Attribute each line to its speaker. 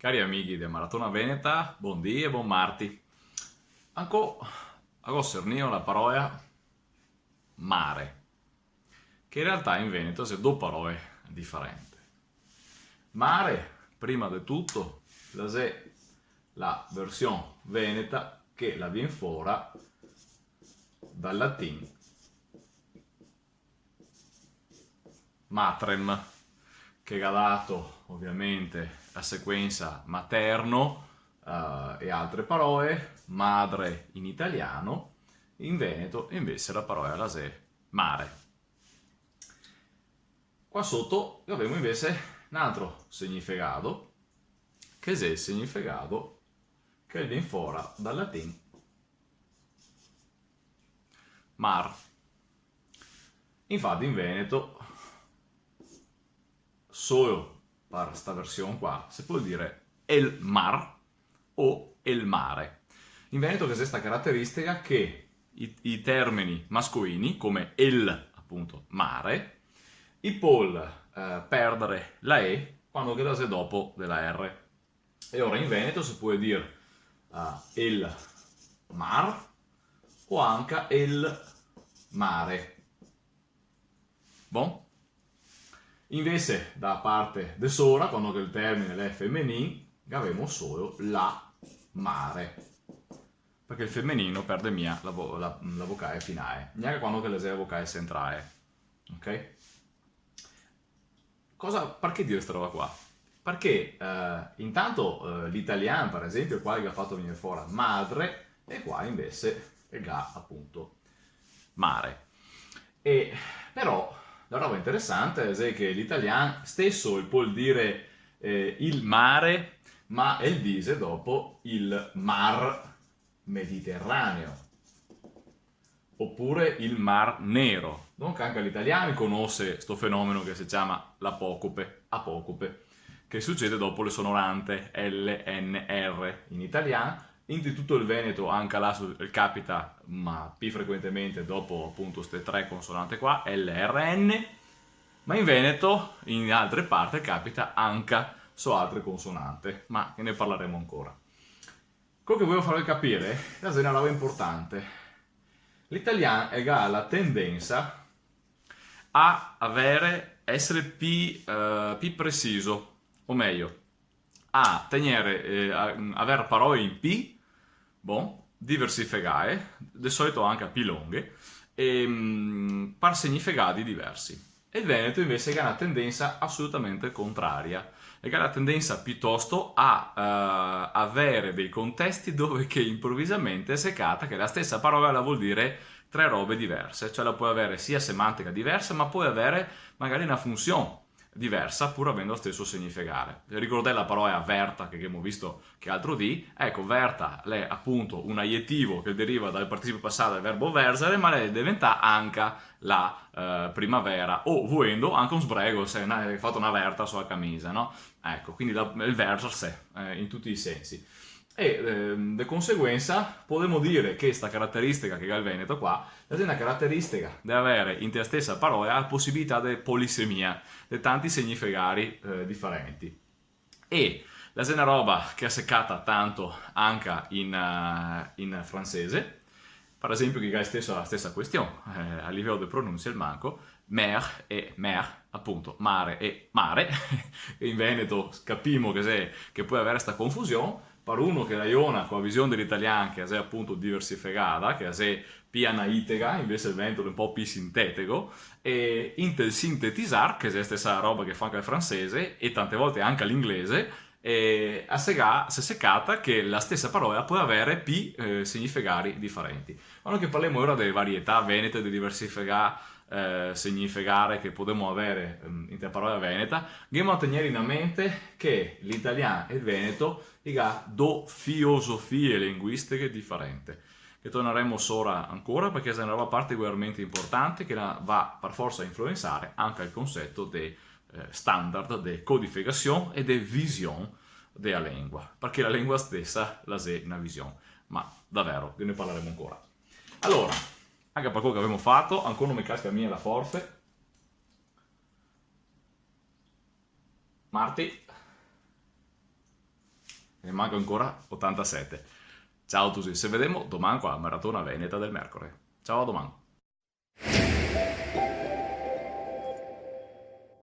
Speaker 1: Cari amici di Maratona Veneta, buon dì e buon martì. Anco a Sernio la parola mare, che in realtà in Veneto c'è due parole differenti. Mare, prima di tutto, c'è la versione veneta che la viene fuori dal latino matrem, che ha dato ovviamente la sequenza materno e altre parole, madre in italiano, in veneto invece la parola la è mare. Qua sotto abbiamo invece un altro significato, che è il significato che viene fuori dal latino mar. Infatti in veneto solo per questa versione qua si può dire el mar o el mare. In Veneto c'è questa caratteristica che i termini mascolini, come el, appunto, mare, i può perdere la E quando queda se dopo della R. E ora in Veneto si può dire el mar o anche el mare. Bon? Invece da parte de sora, quando il termine è femminile, abbiamo solo la mare. Perché il femminino perde mia la vocale finale, neanche quando che le la vocale centrale. Ok? Perché dire questa roba qua? Perché intanto l'italiano, per esempio, il quale ha fatto venire fuori madre, e qua invece ha appunto mare. E però la roba interessante è che l'italiano stesso può dire il mare, ma il dice dopo il mar Mediterraneo, oppure il mar nero. Dunque anche l'italiano conosce questo fenomeno che si chiama apocope, che succede dopo le sonorante L, N, R in italiano. In tutto il Veneto anche là capita, ma più frequentemente dopo appunto queste tre consonanti qua, L, R, N, ma in Veneto in altre parti capita anche su altre consonanti, ma ne parleremo ancora. Quello che voglio farvi capire è una roba importante. L'italiano ha la tendenza a essere più preciso, o meglio, a tenere, avere parole in P, diversificare, di solito anche a P lunghe, e per significati diversi. E il Veneto invece ha una tendenza assolutamente contraria, e ha la tendenza piuttosto a avere dei contesti dove che improvvisamente si cata che la stessa parola la vuol dire tre robe diverse, cioè la puoi avere sia semantica diversa, ma puoi avere magari una funzione diversa pur avendo lo stesso significare. Ricordate la parola verta che abbiamo visto che altro di? Ecco, verta è appunto un aiettivo che deriva dal participio passato del verbo versare, ma lei diventa anche la primavera, o volendo anche un sbrego se hai fatto una verta sulla camisa, no? Ecco, quindi il versarsi in tutti i sensi. E di conseguenza potremmo dire che questa caratteristica che ha il Veneto qua è una caratteristica di avere in te stessa parola la possibilità di polisemia, di tanti significati differenti. E la è una roba che è seccata tanto anche in francese, per esempio che ha la stessa questione a livello di pronuncia il manco, mer e mer, appunto mare e mare, e in Veneto capiamo che può avere questa confusione, per uno che ragiona con la visione dell'italiano che è appunto diversificata, che è più analitica, invece il Veneto è un po' più sintetico, e intel sintetizar, che è la stessa roba che fa anche il francese e tante volte anche l'inglese, e si è seccata che la stessa parola può avere più significati differenti. Quando che parliamo ora delle varietà venete di diversificare significare che potremmo avere in parola veneta, dobbiamo tenere in mente che l'italiano e il veneto hanno due filosofie linguistiche differenti, che torneremo ora ancora perché è una roba particolarmente importante che va per forza a influenzare anche il concetto di standard di codificazione e di visione della lingua, perché la lingua stessa la è una visione, ma davvero, ne parleremo ancora. Allora, anche per quello che abbiamo fatto, ancora non mi casca mia la forte. Marti. ne manca ancora 87. Ciao a tutti, se vediamo domani qua, Maratona Veneta del Mercore. Ciao a domani.